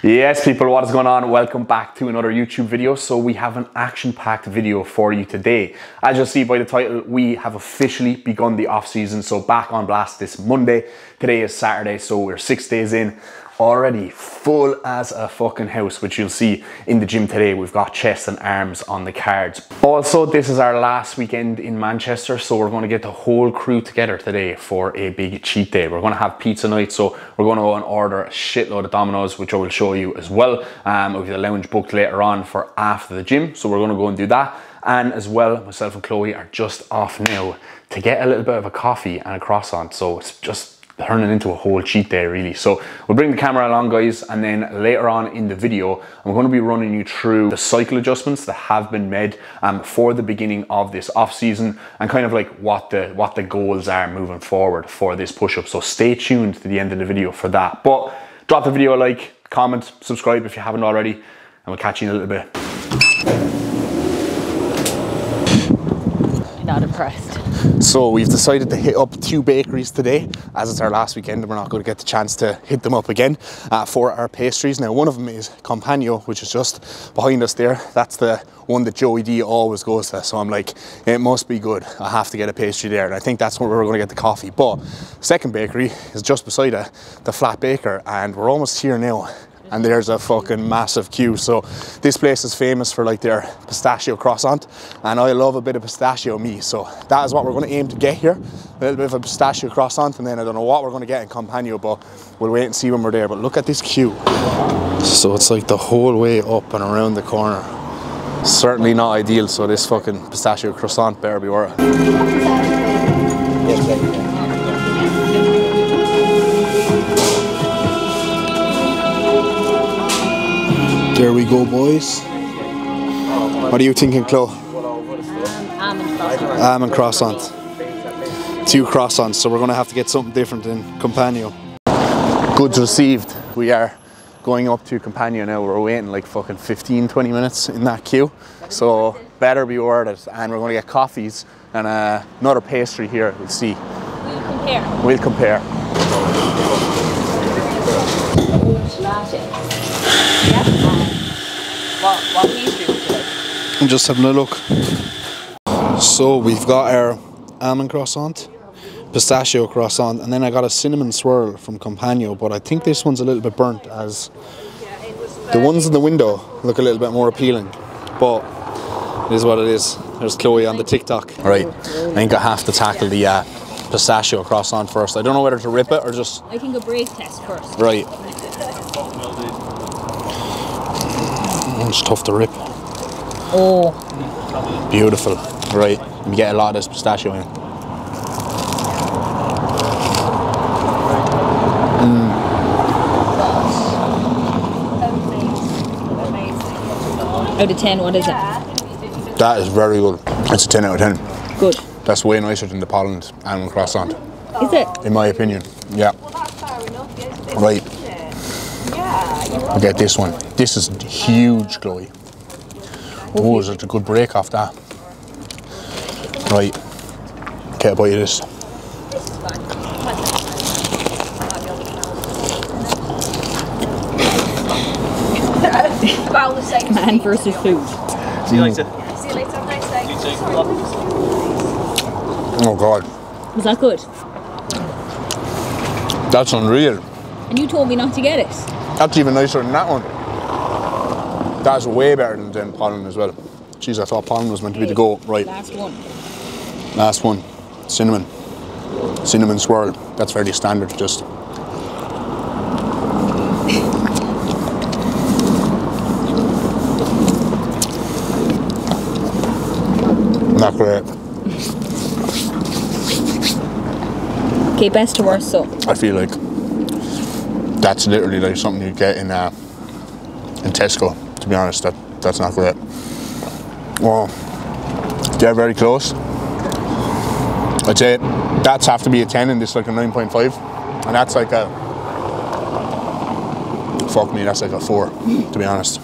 Yes, people, what is going on? Welcome back to another YouTube video. So we have an action-packed video for you today. As you'll see by the title, we have officially begun the off season. So back on blast this Monday. Today is Saturday, so we're 6 days in. Already full as a fucking house, which you'll see in the gym today. We've got chest and arms on the cards. Also, this is our last weekend in Manchester, so we're going to get the whole crew together today for a big cheat day. We're going to have pizza night, so we're going to go and order a shitload of Dominoes, which I will show you as well. We've got a lounge booked later on for after the gym, so we're going to go and do that. And as well, myself and Chloe are just off now to get a little bit of a coffee and a croissant, so it's just turning into a whole cheat day really. So we'll bring the camera along, guys, and then later on in the video I'm going to be running you through the cycle adjustments that have been made for the beginning of this off season, and kind of like what the goals are moving forward for this push-up. So stay tuned to the end of the video for that. But drop the video a like, comment, subscribe if you haven't already, and we'll catch you in a little bit. Not impressed. So we've decided to hit up 2 bakeries today, as it's our last weekend and we're not going to get the chance to hit them up again for our pastries. Now, one of them is Compagno, which is just behind us there. That's the one that Joey D always goes to, so I'm like, it must be good. I have to get a pastry there, and I think that's where we're going to get the coffee. But second bakery is just beside it, the Flat Baker, and we're almost here now. And there's a fucking massive queue. So this place is famous for like their pistachio croissant, and I love a bit of pistachio me, so that is what we're going to aim to get here, a little bit of a pistachio croissant. And then I don't know what we're going to get in Compagno, but we'll wait and see when we're there. But look at this queue. So it's like the whole way up and around the corner. Certainly not ideal, so this fucking pistachio croissant better be worth it. There we go, boys. What are you thinking, Chloe? Almond croissant. 2 croissants, so we're going to have to get something different in Compagno. Goods received. We are going up to Compagno now. We're waiting like fucking 15-20 minutes in that queue, so better be worth it. And we're going to get coffees and another pastry here. We'll see. We'll compare. What pastry would you like? I'm just having a look. So we've got our almond croissant, pistachio croissant, and then I got a cinnamon swirl from Compagno, but I think this one's a little bit burnt, as the ones in the window look a little bit more appealing. But it is what it is. There's Chloe on the TikTok. Right, I think I have to tackle the pistachio croissant first. I don't know whether to rip it or just... I think a break test first. Right. It's tough to rip. Oh. Beautiful. Right. We get a lot of this pistachio in. Out of 10, what is it? That is very good. It's a 10 out of 10. Good. That's way nicer than the Poland almond croissant. Is it? In my opinion. Yeah. Right. I'll get this one. This is huge, Chloe. Oh, is it a good break off that? Right. Get a bite of this. Man versus food. See you later. Oh God. Was that good? That's unreal. And you told me not to get it. That's even nicer than that one. That's way better than pollen as well. Jeez, I thought pollen was meant to be the go. Right. Last one. Last one. Cinnamon. Cinnamon swirl. That's fairly standard, just. Not great. Okay, best to worst, so. I feel like that's literally like something you get in Tesco, to be honest. That's not great. Well, they're very close. I'd say that's have to be a 10 and this like a 9.5, and that's like a, fuck me, that's like a 4, to be honest.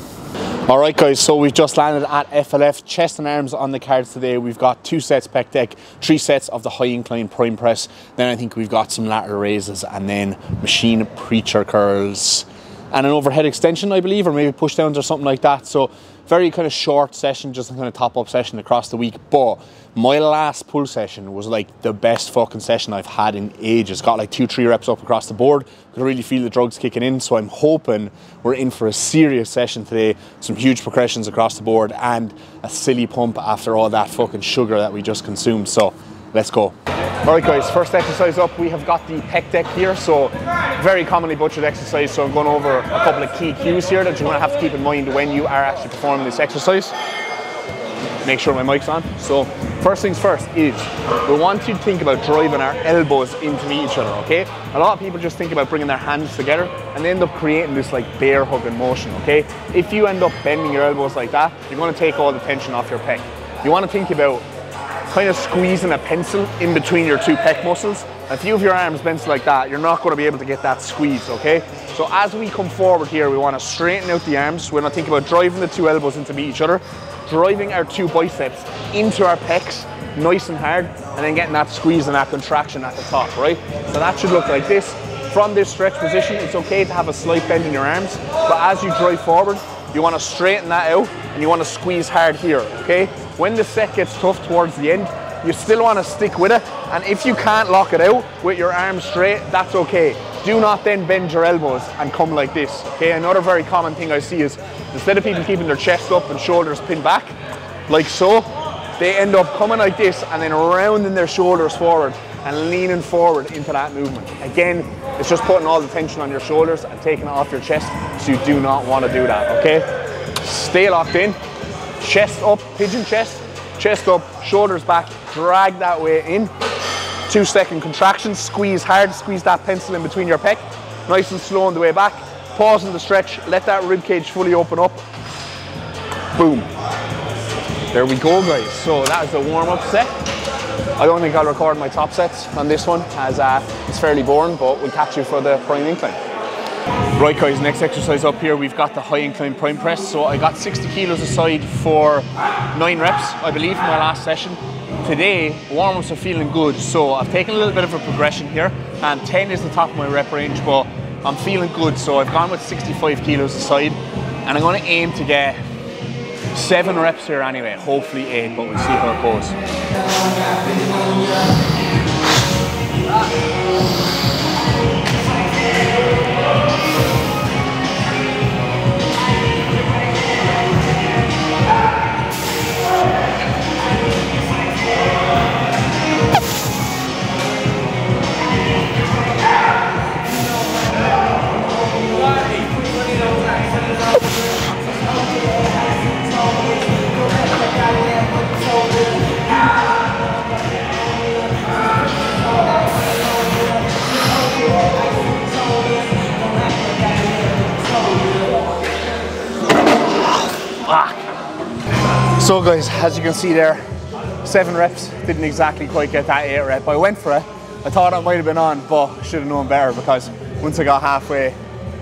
Alright guys, so we've just landed at FLF, chest and arms on the cards today. We've got 2 sets pec deck, 3 sets of the high incline prime press, then I think we've got some lateral raises, and then machine preacher curls, and an overhead extension, I believe, or maybe push downs or something like that. So very kind of short session, just a kind of top up session across the week. But my last pull session was like the best fucking session I've had in ages. Got like 2-3 reps up across the board. Could really feel the drugs kicking in. So I'm hoping we're in for a serious session today. Some huge progressions across the board and a silly pump after all that fucking sugar that we just consumed. So let's go. All right guys, first exercise up, we have got the pec deck here. So very commonly butchered exercise. So I'm going over a couple of key cues here that you're going to have to keep in mind when you are actually performing this exercise. Make sure my mic's on. So first things first is we want to think about driving our elbows into each other, okay? A lot of people just think about bringing their hands together and they end up creating this like bear hugging motion, okay? If you end up bending your elbows like that, you're going to take all the tension off your pec. You want to think about kind of squeezing a pencil in between your two pec muscles. If you have your arms bent like that, you're not going to be able to get that squeeze, okay? So as we come forward here, we want to straighten out the arms. We're going to think about driving the two elbows into each other, driving our two biceps into our pecs, nice and hard, and then getting that squeeze and that contraction at the top, right? So that should look like this. From this stretch position, it's okay to have a slight bend in your arms, but as you drive forward, you want to straighten that out and you want to squeeze hard here, okay? When the set gets tough towards the end, you still want to stick with it, and if you can't lock it out with your arms straight, that's okay. Do not then bend your elbows and come like this, okay? Another very common thing I see is instead of people keeping their chest up and shoulders pinned back, like so, they end up coming like this and then rounding their shoulders forward and leaning forward into that movement. Again, it's just putting all the tension on your shoulders and taking it off your chest, so you do not want to do that, okay? Stay locked in, chest up, pigeon chest, chest up, shoulders back, drag that way in. 2-second contractions, squeeze hard, squeeze that pencil in between your pec, nice and slow on the way back. Pause in the stretch, let that rib cage fully open up. Boom. There we go guys, so that is the warm-up set. I don't think I'll record my top sets on this one as it's fairly boring, but we'll catch you for the prime incline. Right guys, next exercise up here, we've got the high incline prime press. So I got 60 kilos aside for 9 reps, I believe, in my last session. Today, warm-ups are feeling good, so I've taken a little bit of a progression here, and 10 is the top of my rep range, but I'm feeling good, so I've gone with 65 kilos aside, and I'm going to aim to get 7 reps here anyway, hopefully 8, but we'll see how it goes. So guys, as you can see there, 7 reps, didn't exactly quite get that 8 rep. I went for it, I thought I might have been on, but I should have known better, because once I got halfway,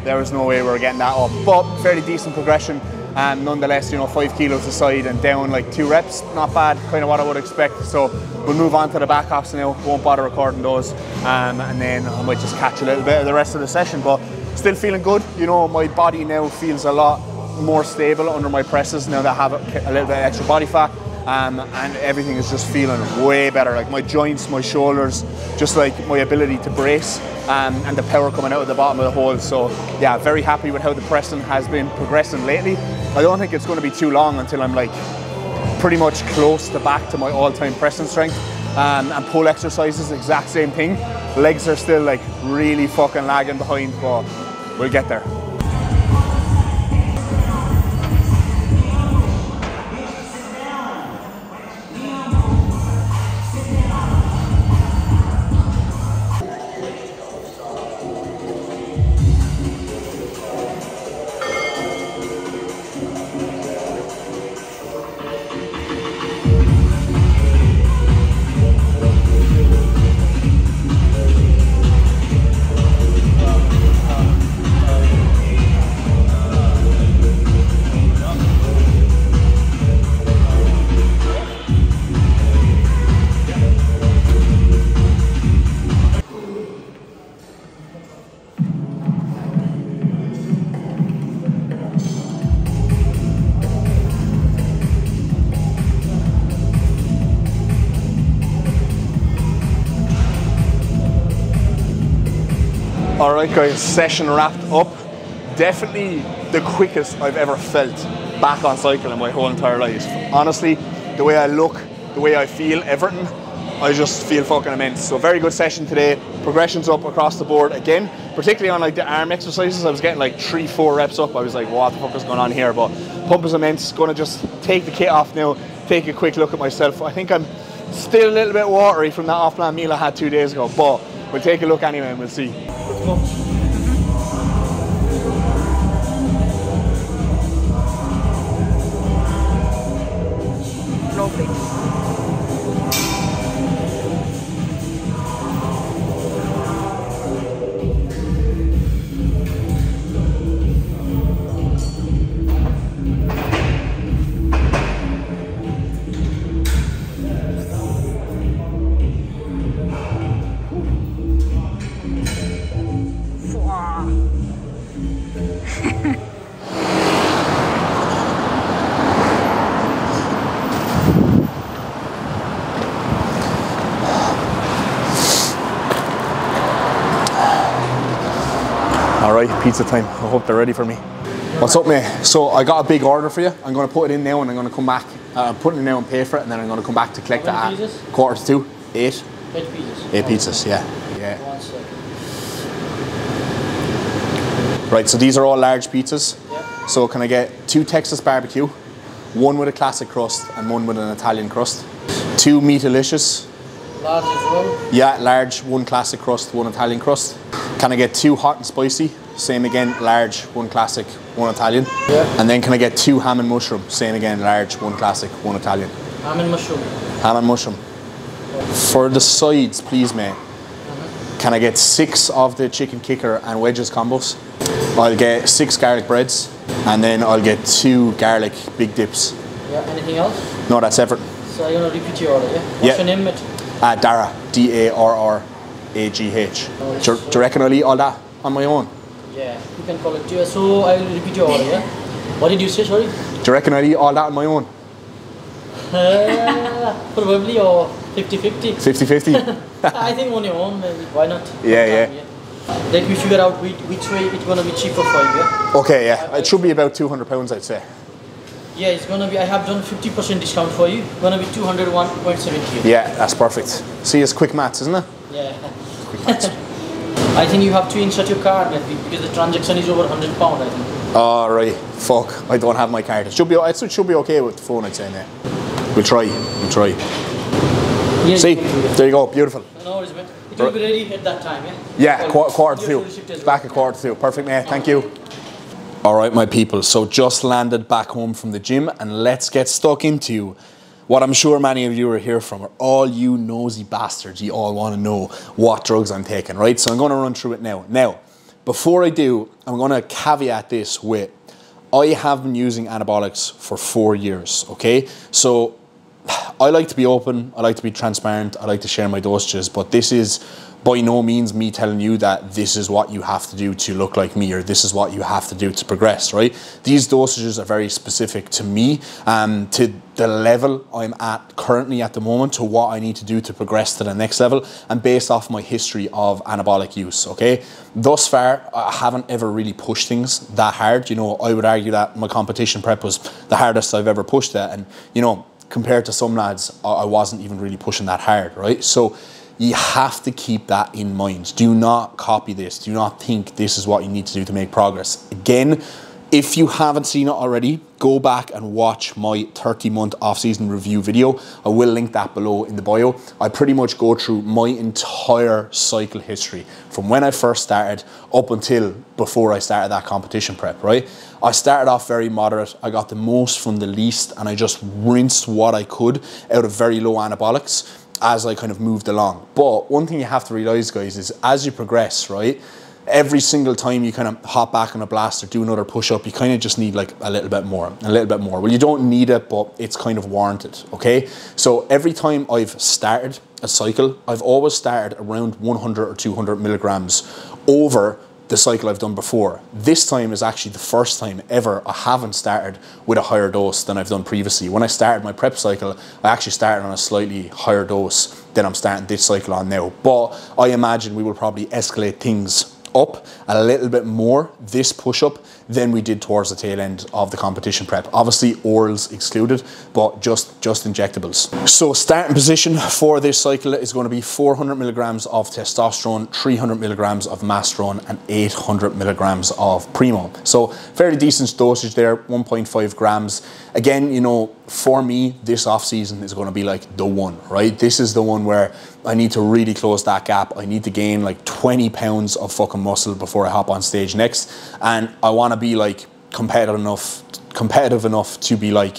there was no way we were getting that up. But fairly decent progression, and nonetheless, you know, 5 kilos aside and down like 2 reps, not bad, kind of what I would expect. So we'll move on to the back offs now, won't bother recording those, and then I might just catch a little bit of the rest of the session, but still feeling good. You know, my body now feels a lot more stable under my presses now that I have a little bit of extra body fat, and everything is just feeling way better. Like my joints, my shoulders, just like my ability to brace, and the power coming out of the bottom of the hole. So yeah, very happy with how the pressing has been progressing lately. I don't think it's going to be too long until I'm like pretty much close to back to my all-time pressing strength. And pull exercises, exact same thing. Legs are still like really fucking lagging behind, but we'll get there. Alright guys, session wrapped up. Definitely the quickest I've ever felt back on cycle in my whole entire life. Honestly, the way I look, the way I feel, everything, I just feel fucking immense. So very good session today. Progressions up across the board again, particularly on like the arm exercises. I was getting like 3-4 reps up. I was like, what the fuck is going on here? But pump is immense. Gonna just take the kit off now, take a quick look at myself. I think I'm still a little bit watery from that off-plan meal I had 2 days ago, but we'll take a look anyway and we'll see. Let's go. Lovely. Alright, pizza time. I hope they're ready for me. What's up, mate? So I got a big order for you. I'm going to put it in now and I'm going to come back. Put it in now and pay for it, and then I'm going to come back to collect it at 1:45. 8? 8 pizzas. 8 pizzas, yeah. Yeah. Right, so these are all large pizzas. Yeah. So can I get 2 Texas barbecue, 1 with a classic crust and 1 with an Italian crust? 2 Meatalicious. Large as well? Yeah, large, 1 classic crust, 1 Italian crust. Can I get 2 hot and spicy? Same again, large, 1 classic, 1 Italian. Yeah. And then can I get 2 ham and mushroom? Same again, large, 1 classic, 1 Italian. Ham and mushroom. Ham and mushroom. For the sides, please, mate. Can I get 6 of the chicken kicker and wedges combos? I'll get 6 garlic breads, and then I'll get 2 garlic big dips. Yeah, anything else? No, that's everything. So you're gonna repeat your order, yeah? What's your name, mate? Dara, Darrragh. Do you reckon I'll eat all that on my own? Yeah, you can call it. So I will repeat your order, yeah? What did you say, sorry? Do you reckon I'll eat all that on my own? Probably, or 50-50. 50-50? I think on your own, maybe. Why not? Yeah. Let me figure out which way it's gonna be cheaper for you, yeah? Okay, yeah. It should be about £200, I'd say. Yeah, it's gonna be, I have done 50% discount for you. It's gonna be 201.70. Yeah, that's perfect. See, it's quick maths, isn't it? Yeah. Quick maths. I think you have to insert your card because the transaction is over £100, I think. Oh, right. Fuck. I don't have my card. It should be okay with the phone, I'd say, mate. We'll try. Yeah, see? There you go. Beautiful. No worries, mate. It will be ready at that time, yeah? Yeah, quarter to 2. Back at 1:45. Perfect, mate. Thank you. All right, my people. So just landed back home from the gym, and let's get stuck into what I'm sure many of you are here from, are all you nosy bastards. You all want to know what drugs I'm taking, right? So I'm going to run through it now. Now, before I do, I'm going to caveat this with, I have been using anabolics for 4 years, okay? So I like to be open, I like to be transparent, I like to share my dosages, but this is by no means me telling you that this is what you have to do to look like me, or this is what you have to do to progress, right? These dosages are very specific to me, to the level I'm at currently at the moment, to what I need to do to progress to the next level, and based off my history of anabolic use, okay? Thus far, I haven't ever really pushed things that hard. You know, I would argue that my competition prep was the hardest I've ever pushed it, and you know, compared to some lads, I wasn't even really pushing that hard, right? So you have to keep that in mind. Do not copy this. Do not think this is what you need to do to make progress. Again, if you haven't seen it already, go back and watch my 30-month off-season review video. I will link that below in the bio. I pretty much go through my entire cycle history from when I first started up until before I started that competition prep, right? I started off very moderate. I got the most from the least, and I just rinsed what I could out of very low anabolics as I kind of moved along. But one thing you have to realize, guys, is as you progress, right, every single time you kind of hop back on a blast or do another push-up, you kind of just need like a little bit more. Well, you don't need it, but it's kind of warranted, okay? So every time I've started a cycle, I've always started around 100 or 200 milligrams over the cycle I've done before. This time is actually the first time ever I haven't started with a higher dose than I've done previously. When I started my prep cycle, I actually started on a slightly higher dose than I'm starting this cycle on now. But I imagine we will probably escalate things up a little bit more this push-up than we did towards the tail end of the competition prep. Obviously orals excluded, but just injectables. So starting position for this cycle is going to be 400 milligrams of testosterone, 300 milligrams of masterone, and 800 milligrams of primo. So fairly decent dosage there, 1.5 grams. Again, you know, for me, this off season is going to be like the one, right? This is the one where I need to really close that gap. I need to gain like 20 pounds of fucking muscle before I hop on stage next. And I want to be like competitive enough to be like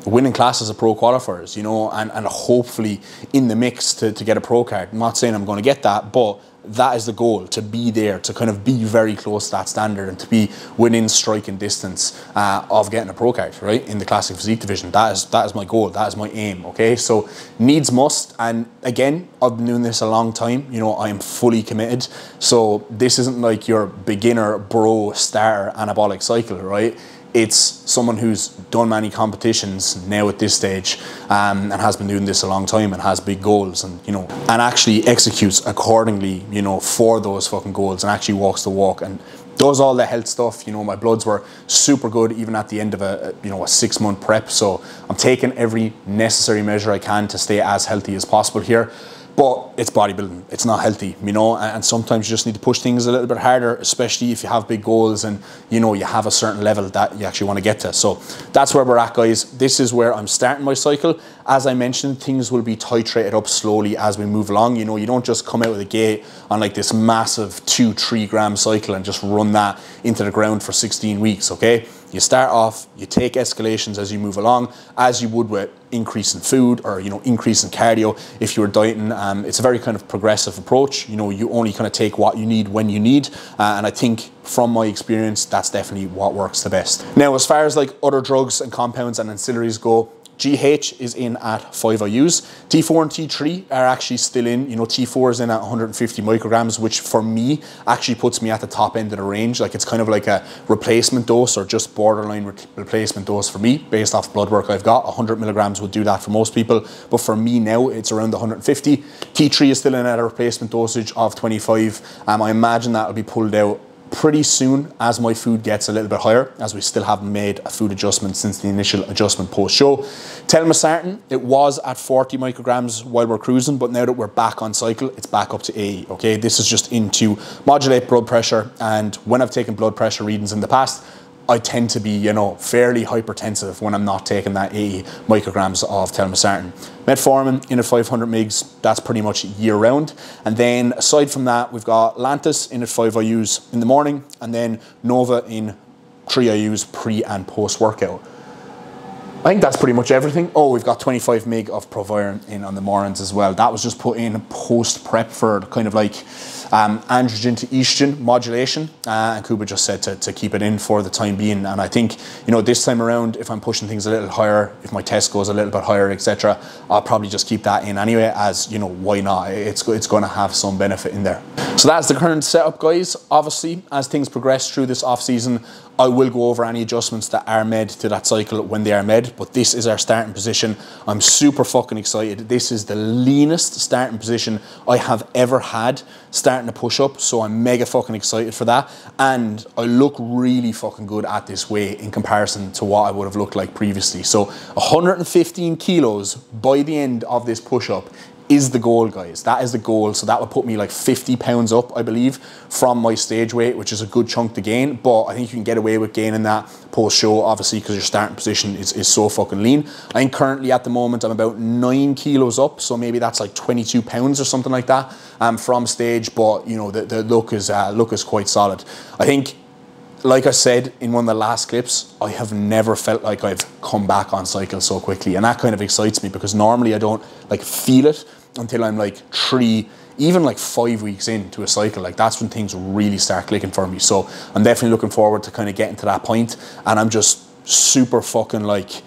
winning classes of pro qualifiers, you know, and hopefully in the mix to get a pro card. I'm not saying I'm going to get that, but that is the goal, to be there, to kind of be very close to that standard and to be within striking distance of getting a pro card, right, in the classic physique division. That is my goal, that is my aim, okay? So needs must, and again, I've been doing this a long time, you know, I am fully committed. So this isn't like your beginner bro starter anabolic cycle, right? It's someone who's done many competitions now at this stage and has been doing this a long time and has big goals, and you know, and actually executes accordingly, you know, for those fucking goals, and actually walks the walk and does all the health stuff. You know, my bloods were super good even at the end of a 6-month prep, so I'm taking every necessary measure I can to stay as healthy as possible here. But it's bodybuilding, it's not healthy, you know, and sometimes you just need to push things a little bit harder, especially if you have big goals and, you know, you have a certain level that you actually want to get to. So that's where we're at, guys. This is where I'm starting my cycle. As I mentioned, things will be titrated up slowly as we move along. You know, you don't just come out of the gate on like this massive 2-3 gram cycle and just run that into the ground for 16 weeks, okay? You start off, you take escalations as you move along, as you would with increase in food or, you know, increase in cardio. If you were dieting, it's a very kind of progressive approach. You know, you only kind of take what you need when you need. And I think from my experience, that's definitely what works the best. Now, as far as like other drugs and compounds and ancillaries go, GH is in at 5 IUs. T4 and T3 are actually still in. You know, T4 is in at 150 micrograms, which for me actually puts me at the top end of the range. Like, it's kind of like a replacement dose or just borderline replacement dose for me based off blood work I've got. 100 milligrams would do that for most people, but for me now it's around the 150. T3 is still in at a replacement dosage of 25. I imagine that will be pulled out pretty soon as my food gets a little bit higher, as we still haven't made a food adjustment since the initial adjustment post-show. Telmisartan, it was at 40 micrograms while we're cruising, but now that we're back on cycle, it's back up to 80, okay? This is just in to modulate blood pressure, and when I've taken blood pressure readings in the past, I tend to be, you know, fairly hypertensive when I'm not taking that 80 micrograms of telmisartan. Metformin in at 500 mgs, that's pretty much year round. And then aside from that, we've got Lantus in at 5 IUs in the morning, and then Nova in 3 IUs pre and post workout. I think that's pretty much everything. Oh, we've got 25 mg of Proviron in on the mornings as well. That was just put in post prep for kind of like androgen to estrogen modulation, and Kuba just said to keep it in for the time being. And I think, you know, this time around, if I'm pushing things a little higher, if my test goes a little bit higher, etc., I'll probably just keep that in anyway, as, you know, why not? It's going to have some benefit in there. So that's the current setup, guys. Obviously, as things progress through this off season, I will go over any adjustments that are made to that cycle when they are made, but this is our starting position. I'm super fucking excited. This is the leanest starting position I have ever had starting to push up, so I'm mega fucking excited for that. And I look really fucking good at this weight in comparison to what I would have looked like previously. So 115 kilos by the end of this push up is the goal, guys. That is the goal. So that would put me like 50 pounds up, I believe, from my stage weight, which is a good chunk to gain. But I think you can get away with gaining that post-show, obviously, because your starting position is so fucking lean. I think currently at the moment I'm about 9 kilos up, so maybe that's like 22 pounds or something like that from stage. But you know, the look is quite solid. I think, like I said in one of the last clips, I have never felt like I've come back on cycle so quickly, and that kind of excites me because normally I don't like feel it until I'm like 3, even like 5 weeks into a cycle. Like, that's when things really start clicking for me. So I'm definitely looking forward to kind of getting to that point, and I'm just super fucking like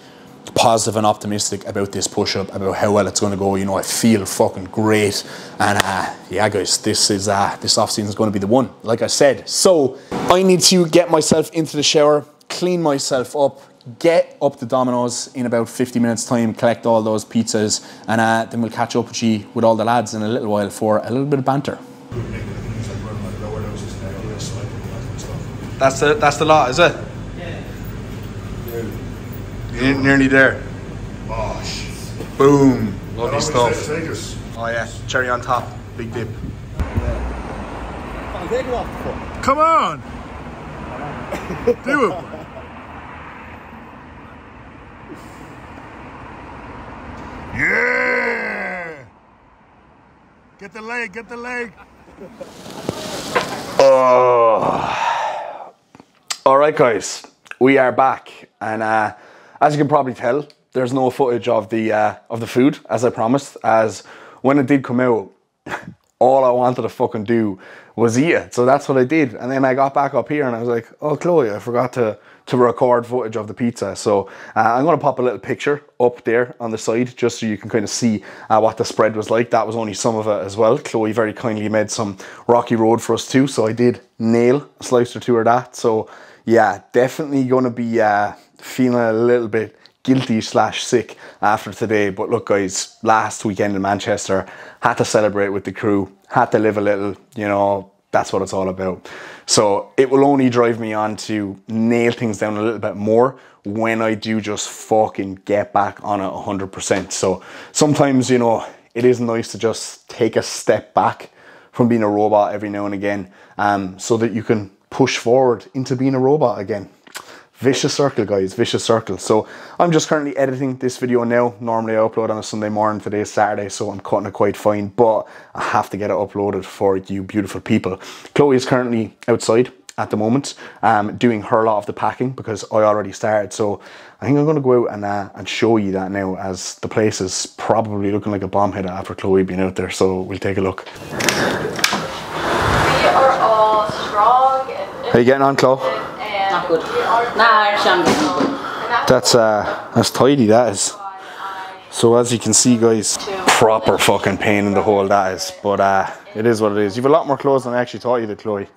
positive and optimistic about this push-up, about how well it's going to go. You know, I feel fucking great, and yeah, guys, this off-season is going to be the one, like I said. So I need to get myself into the shower, clean myself up, get up to Domino's in about 50 minutes time, collect all those pizzas, and then we'll catch up with you with all the lads in a little while for a little bit of banter. That's the lot, is it? Yeah. Nearly there. Oh, shit. Boom. Lovely stuff. Take us. Oh yeah, cherry on top, big dip. Come on. Do it. Yeah. Get the leg, get the leg. Oh. All right, guys, we are back, and as you can probably tell, there's no footage of the food, as I promised. As when it did come out, all I wanted to fucking do was eat it. So that's what I did. And then I got back up here and I was like, oh, Chloe, I forgot to record footage of the pizza. So I'm going to pop a little picture up there on the side just so you can kind of see what the spread was like. That was only some of it as well. Chloe very kindly made some Rocky Road for us too. So I did nail a slice or two of that. So yeah, definitely going to be feeling a little bit guilty / sick after today. But look, guys, last weekend in Manchester, had to celebrate with the crew, had to live a little, you know, that's what it's all about. So it will only drive me on to nail things down a little bit more when I do just fucking get back on it 100%. So sometimes, you know, it is nice to just take a step back from being a robot every now and again, so that you can push forward into being a robot again. Vicious circle, guys, vicious circle. So I'm just currently editing this video now. Normally I upload on a Sunday morning. Today is Saturday, so I'm cutting it quite fine, but I have to get it uploaded for you beautiful people. Chloe is currently outside at the moment, doing her lot of the packing because I already started. So I think I'm going to go out and show you that now, as the place is probably looking like a bomb hit after Chloe being out there. So we'll take a look. We are all strong and How you getting on, Chloe? Not good. That's tidy, that is. So as you can see, guys, proper fucking pain in the hole that is. But it is what it is. You've a lot more clothes than I actually thought you did, Chloe.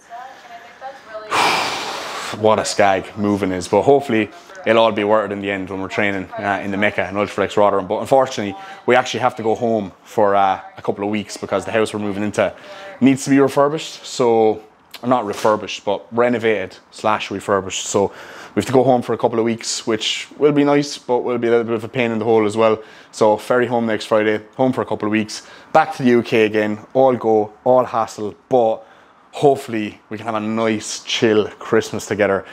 What a skag moving is. But hopefully it'll all be worth it in the end when we're training in the Mecca in Ultraflex Rotherham. But unfortunately, we actually have to go home for a couple of weeks because the house we're moving into needs to be refurbished. So, not refurbished, but renovated / refurbished. So we have to go home for a couple of weeks, which will be nice, but will be a little bit of a pain in the hole as well. So ferry home next Friday, home for a couple of weeks, back to the UK again, all go, all hassle, but hopefully we can have a nice chill Christmas together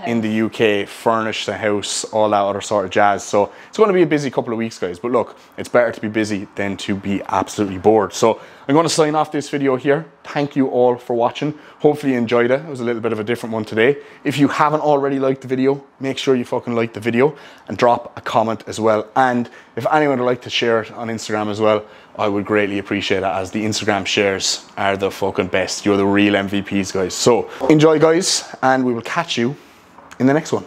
in the UK, furnish the house, all that other sort of jazz. So it's going to be a busy couple of weeks, guys, but look, it's better to be busy than to be absolutely bored. So I'm going to sign off this video here. Thank you all for watching. Hopefully you enjoyed it. It was a little bit of a different one today. If you haven't already liked the video, make sure you fucking like the video and drop a comment as well. And if anyone would like to share it on Instagram as well, I would greatly appreciate it, as the Instagram shares are the fucking best. You're the real MVPs, guys. So enjoy, guys, and we will catch you in the next one.